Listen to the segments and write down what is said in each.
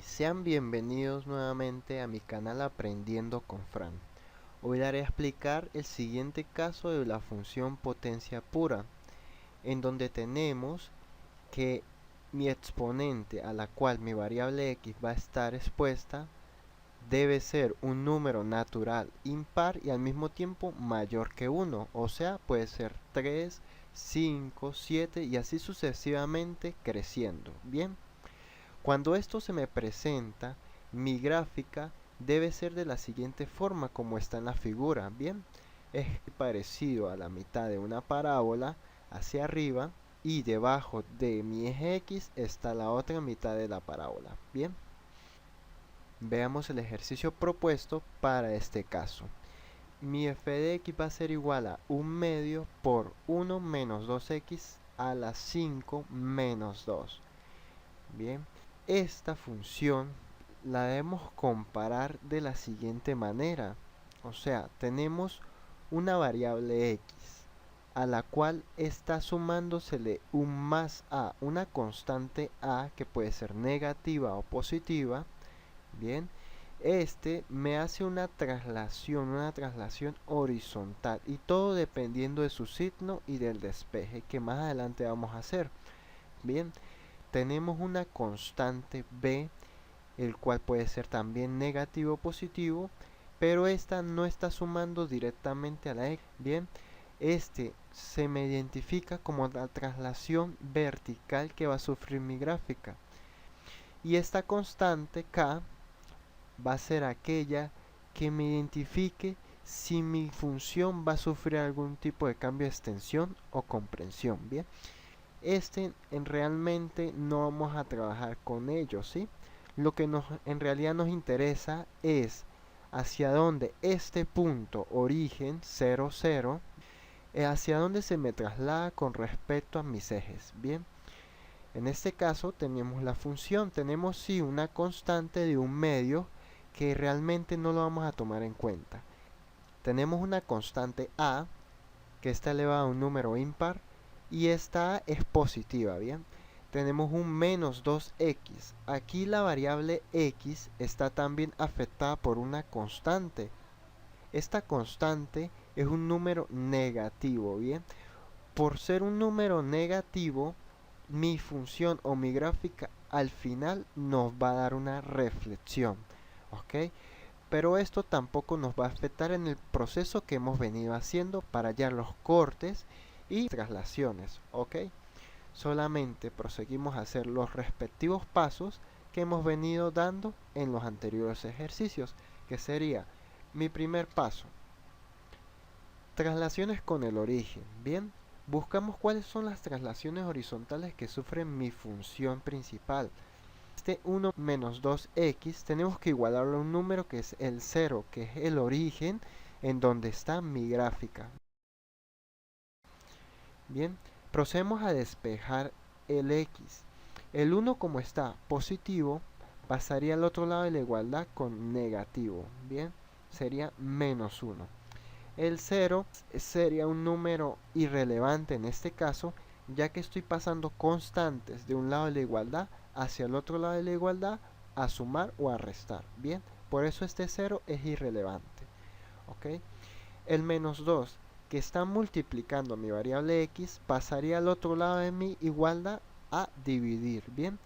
Sean bienvenidos nuevamente a mi canal Aprendiendo con Fran. Hoy daré a explicar el siguiente caso de la función potencia pura, en donde tenemos que mi exponente a la cual mi variable x va a estar expuesta debe ser un número natural impar y al mismo tiempo mayor que 1, o sea, puede ser 3, 5, 7 y así sucesivamente creciendo. Bien. Cuando esto se me presenta, mi gráfica debe ser de la siguiente forma como está en la figura. Bien, es parecido a la mitad de una parábola hacia arriba y debajo de mi eje X está la otra mitad de la parábola. Bien, veamos el ejercicio propuesto para este caso. Mi f de x va a ser igual a 1/2 por 1 menos 2x a la 5 menos 2. Bien, esta función la debemos comparar de la siguiente manera. O sea, tenemos una variable x a la cual está sumándosele un más a, una constante a que puede ser negativa o positiva. Bien, este me hace una traslación horizontal y todo dependiendo de su signo y del despeje que más adelante vamos a hacer. Bien, tenemos una constante b, el cual puede ser también negativo o positivo, pero esta no está sumando directamente a la x. Bien, este se me identifica como la traslación vertical que va a sufrir mi gráfica. Y esta constante k va a ser aquella que me identifique si mi función va a sufrir algún tipo de cambio de extensión o comprensión. Bien, realmente no vamos a trabajar con ellos, ¿sí? Lo que en realidad nos interesa es hacia dónde este punto origen 0, 0, hacia dónde se me traslada con respecto a mis ejes. Bien, en este caso tenemos la función, tenemos sí una constante de un medio que realmente no lo vamos a tomar en cuenta. Tenemos una constante a que está elevada a un número impar y esta a es positiva. Bien, tenemos un menos 2x. Aquí la variable x está también afectada por una constante. Esta constante es un número negativo. Bien, por ser un número negativo, mi función o mi gráfica al final nos va a dar una reflexión. ¿Ok? Pero esto tampoco nos va a afectar en el proceso que hemos venido haciendo para hallar los cortes y traslaciones. ¿Ok? Solamente proseguimos a hacer los respectivos pasos que hemos venido dando en los anteriores ejercicios, que sería mi primer paso, traslaciones con el origen. Bien, buscamos cuáles son las traslaciones horizontales que sufren mi función principal. Este 1 menos 2x tenemos que igualarlo a un número que es el 0, que es el origen en donde está mi gráfica. Bien, procedemos a despejar el x. El 1 como está positivo pasaría al otro lado de la igualdad con negativo. Bien, sería menos 1. El 0 sería un número irrelevante en este caso, ya que estoy pasando constantes de un lado de la igualdad hacia el otro lado de la igualdad a sumar o a restar. Bien, por eso este 0 es irrelevante. ¿Ok? El menos 2 que está multiplicando mi variable x pasaría al otro lado de mi igualdad a dividir. Bien,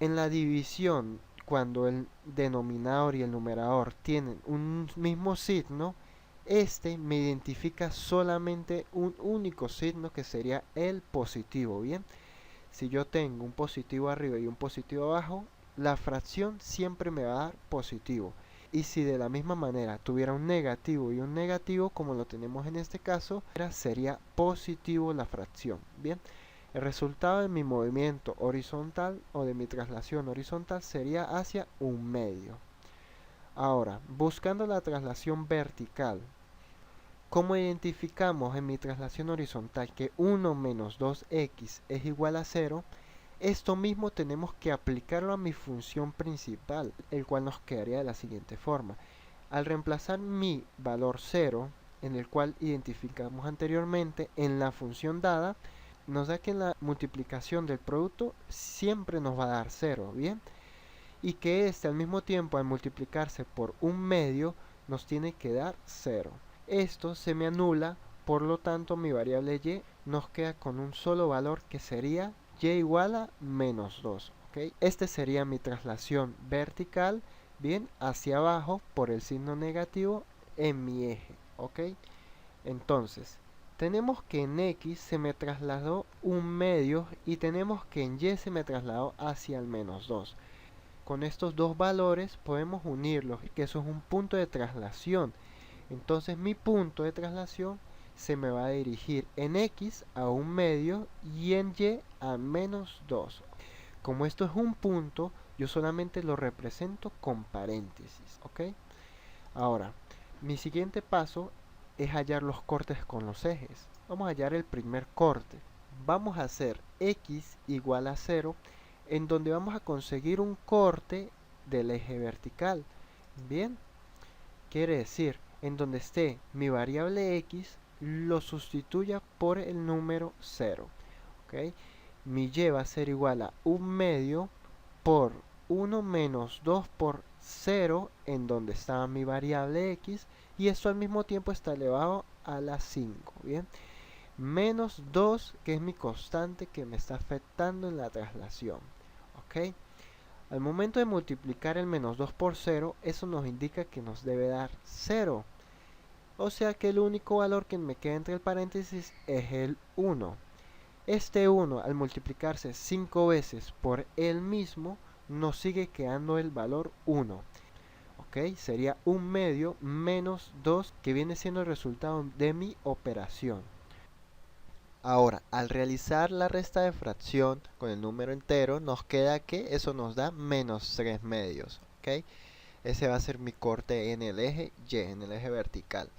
en la división, cuando el denominador y el numerador tienen un mismo signo, este me identifica solamente un único signo que sería el positivo. Bien, si yo tengo un positivo arriba y un positivo abajo, la fracción siempre me va a dar positivo. Y si de la misma manera tuviera un negativo y un negativo, como lo tenemos en este caso, sería positivo la fracción. Bien, el resultado de mi movimiento horizontal o de mi traslación horizontal sería hacia un medio. Ahora, buscando la traslación vertical, ¿cómo identificamos en mi traslación horizontal que 1 menos 2x es igual a 0? Esto mismo tenemos que aplicarlo a mi función principal, el cual nos quedaría de la siguiente forma. Al reemplazar mi valor 0, en el cual identificamos anteriormente, en la función dada, nos da que en la multiplicación del producto siempre nos va a dar 0, ¿bien? y que este al mismo tiempo al multiplicarse por un medio nos tiene que dar 0. Esto se me anula, por lo tanto mi variable y nos queda con un solo valor que sería y igual a menos 2. ¿Ok? Este sería mi traslación vertical, bien, hacia abajo por el signo negativo en mi eje. ¿Ok? Entonces, tenemos que en X se me trasladó un medio y tenemos que en Y se me trasladó hacia el menos 2. Con estos dos valores podemos unirlos, que eso es un punto de traslación. Entonces mi punto de traslación se me va a dirigir en X a un medio y en Y a menos 2. Como esto es un punto, yo solamente lo represento con paréntesis. ¿Ok? Ahora, mi siguiente paso es hallar los cortes con los ejes. Vamos a hallar el primer corte. Vamos a hacer X igual a 0, en donde vamos a conseguir un corte del eje vertical. Bien, quiere decir, en donde esté mi variable X, lo sustituya por el número 0. ¿Ok? Mi Y va a ser igual a un medio por 1 menos 2 por 0, en donde está mi variable X, y esto al mismo tiempo está elevado a la 5, ¿bien? Menos 2, que es mi constante que me está afectando en la traslación, ¿ok? Al momento de multiplicar el menos 2 por 0, eso nos indica que nos debe dar 0. O sea que el único valor que me queda entre el paréntesis es el 1. Este 1 al multiplicarse 5 veces por él mismo nos sigue quedando el valor 1. ¿Ok? Sería un medio menos 2, que viene siendo el resultado de mi operación. Ahora, al realizar la resta de fracción con el número entero, nos queda que eso nos da menos 3 medios. ¿Ok? Ese va a ser mi corte en el eje Y, en el eje vertical.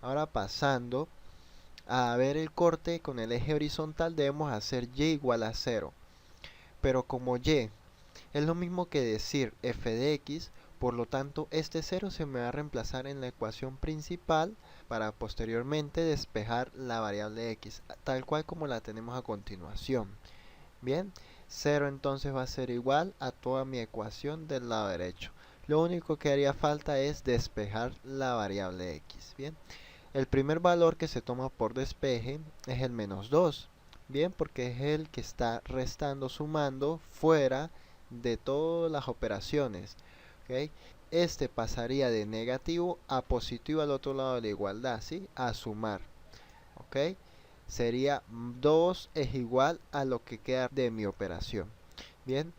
Ahora pasando a ver el corte con el eje horizontal, debemos hacer Y igual a 0. Pero como Y es lo mismo que decir f de x, por lo tanto este 0 se me va a reemplazar en la ecuación principal para posteriormente despejar la variable x, tal cual como la tenemos a continuación. Bien, 0 entonces va a ser igual a toda mi ecuación del lado derecho. Lo único que haría falta es despejar la variable x. Bien, el primer valor que se toma por despeje es el menos 2. Bien, porque es el que está restando, sumando fuera de todas las operaciones. ¿Okay? Este pasaría de negativo a positivo al otro lado de la igualdad, ¿sí? A sumar. ¿Ok? Sería 2 es igual a lo que queda de mi operación. Bien,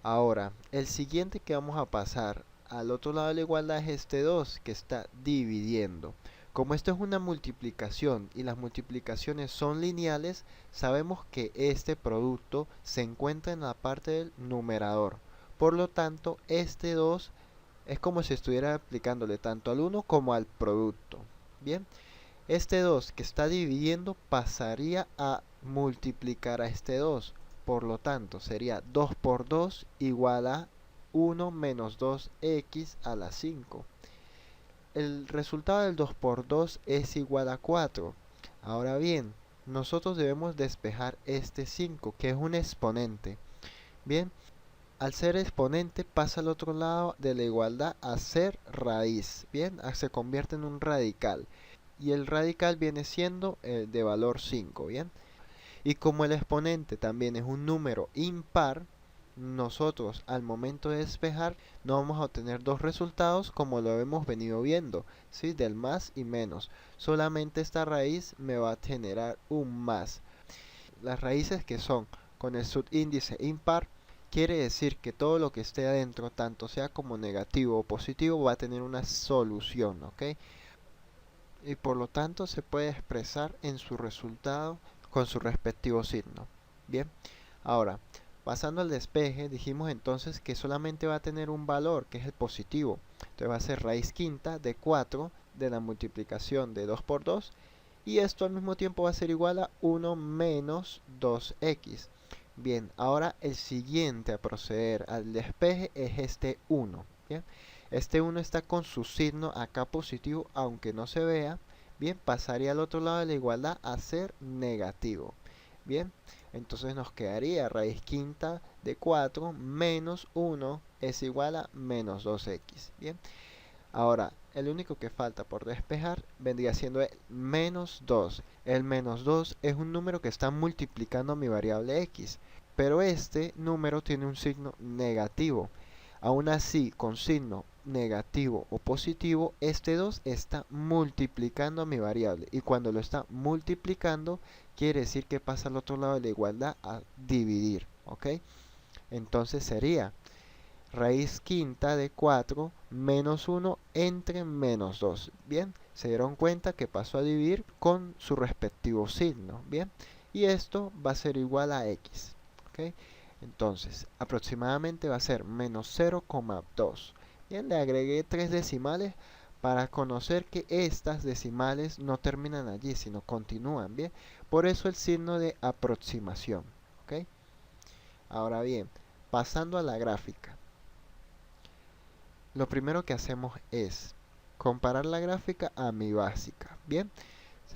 ahora el siguiente que vamos a pasar al otro lado de la igualdad es este 2 que está dividiendo. Como esto es una multiplicación y las multiplicaciones son lineales, sabemos que este producto se encuentra en la parte del numerador. Por lo tanto, este 2 es como si estuviera aplicándole tanto al 1 como al producto. Bien, este 2 que está dividiendo pasaría a multiplicar a este 2. Por lo tanto, sería 2 por 2 igual a 1 menos 2x a la 5. El resultado del 2 por 2 es igual a 4. Ahora bien, nosotros debemos despejar este 5, que es un exponente. Bien, al ser exponente pasa al otro lado de la igualdad a ser raíz. Bien, se convierte en un radical. Y el radical viene siendo de valor 5. Bien, y como el exponente también es un número impar, nosotros al momento de despejar no vamos a obtener dos resultados como lo hemos venido viendo, ¿sí? Del más y menos. Solamente esta raíz me va a generar un más. Las raíces que son con el subíndice impar, quiere decir que todo lo que esté adentro, tanto sea como negativo o positivo, va a tener una solución, ¿ok? Y por lo tanto se puede expresar en su resultado con su respectivo signo. Bien, ahora, pasando al despeje, dijimos entonces que solamente va a tener un valor, que es el positivo. Entonces va a ser raíz quinta de 4 de la multiplicación de 2 por 2. Y esto al mismo tiempo va a ser igual a 1 menos 2x. Bien, ahora el siguiente a proceder al despeje es este 1. Bien, este 1 está con su signo acá positivo, aunque no se vea. Bien, pasaría al otro lado de la igualdad a ser negativo. Bien, entonces nos quedaría raíz quinta de 4 menos 1 es igual a menos 2x. Bien, ahora el único que falta por despejar vendría siendo el menos 2. El menos 2 es un número que está multiplicando mi variable x, pero este número tiene un signo negativo. Aún así, con signo negativo o positivo, este 2 está multiplicando a mi variable. Y cuando lo está multiplicando, quiere decir que pasa al otro lado de la igualdad a dividir. ¿Ok? Entonces sería raíz quinta de 4 menos 1 entre menos 2. Bien, se dieron cuenta que pasó a dividir con su respectivo signo. Bien, y esto va a ser igual a x. ¿Ok? Entonces, aproximadamente va a ser menos 0,2. Bien, le agregué 3 decimales para conocer que estas decimales no terminan allí, sino continúan. Bien, por eso el signo de aproximación. ¿Ok? Ahora bien, pasando a la gráfica. Lo primero que hacemos es comparar la gráfica a mi básica. Bien,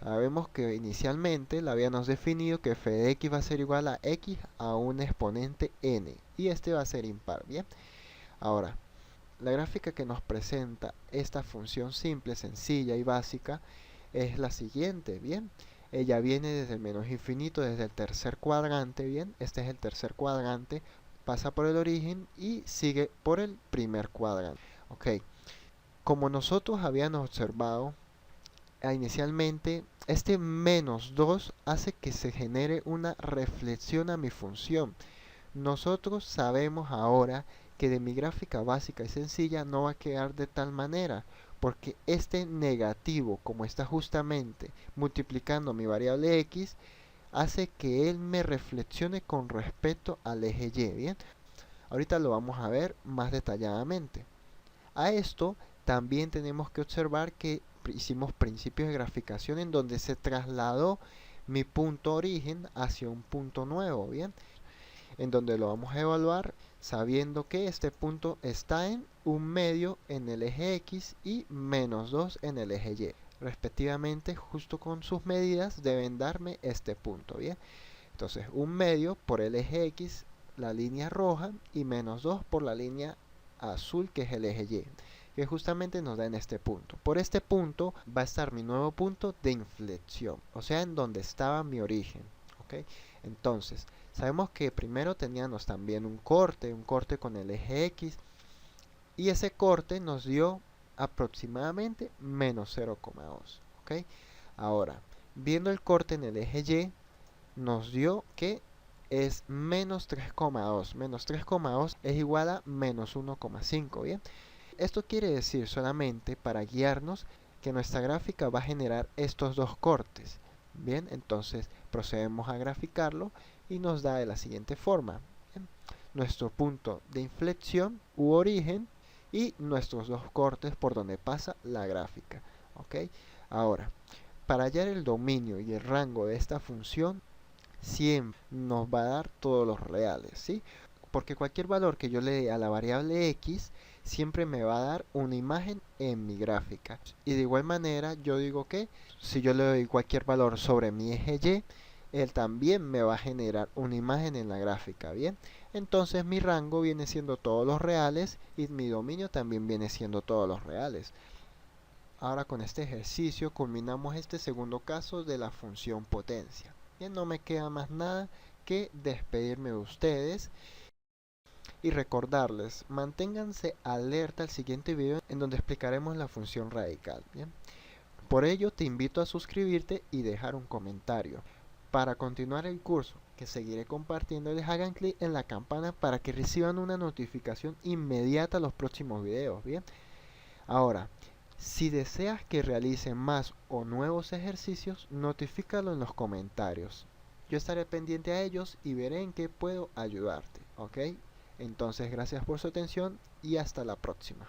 sabemos que inicialmente la habíamos definido que f de x va a ser igual a x a un exponente n. Y este va a ser impar. Bien, ahora, la gráfica que nos presenta esta función simple, sencilla y básica es la siguiente. Bien, ella viene desde el menos infinito, desde el tercer cuadrante. Bien, este es el tercer cuadrante, pasa por el origen y sigue por el primer cuadrante. Ok, como nosotros habíamos observado inicialmente, este menos 2 hace que se genere una reflexión a mi función. Nosotros sabemos ahora que de mi gráfica básica y sencilla no va a quedar de tal manera, porque este negativo, como está justamente multiplicando mi variable x, hace que él me reflexione con respecto al eje y. Bien, ahorita lo vamos a ver más detalladamente. A esto también tenemos que observar que hicimos principios de graficación en donde se trasladó mi punto origen hacia un punto nuevo, ¿bien? En donde lo vamos a evaluar sabiendo que este punto está en un medio en el eje X y menos 2 en el eje Y. Respectivamente, justo con sus medidas deben darme este punto, ¿bien? Entonces, un medio por el eje X, la línea roja, y menos 2 por la línea azul, que es el eje Y, que justamente nos da en este punto. Por este punto va a estar mi nuevo punto de inflexión, o sea, en donde estaba mi origen. ¿Ok? Entonces, sabemos que primero teníamos también un corte con el eje X, y ese corte nos dio aproximadamente menos 0,2. ¿Ok? Ahora, viendo el corte en el eje Y, nos dio que es menos 3,2. Menos 3,2 es igual a menos 1,5. Bien, esto quiere decir solamente para guiarnos que nuestra gráfica va a generar estos dos cortes. Bien, entonces procedemos a graficarlo y nos da de la siguiente forma. Bien, nuestro punto de inflexión u origen y nuestros dos cortes por donde pasa la gráfica. ¿Ok? Ahora, para hallar el dominio y el rango de esta función, siempre nos va a dar todos los reales, ¿sí? Porque cualquier valor que yo le dé a la variable x siempre me va a dar una imagen en mi gráfica. Y de igual manera yo digo que si yo le doy cualquier valor sobre mi eje y, él también me va a generar una imagen en la gráfica, ¿bien? Entonces mi rango viene siendo todos los reales y mi dominio también viene siendo todos los reales. Ahora con este ejercicio culminamos este segundo caso de la función potencia. Bien, no me queda más nada que despedirme de ustedes y recordarles, manténganse alerta al siguiente video en donde explicaremos la función radical. Bien, por ello te invito a suscribirte y dejar un comentario. Para continuar el curso que seguiré compartiendo, les hagan clic en la campana para que reciban una notificación inmediata a los próximos videos. Bien, ahora, si deseas que realice más o nuevos ejercicios, notifícalo en los comentarios. Yo estaré pendiente a ellos y veré en qué puedo ayudarte. ¿Ok? Entonces, gracias por su atención y hasta la próxima.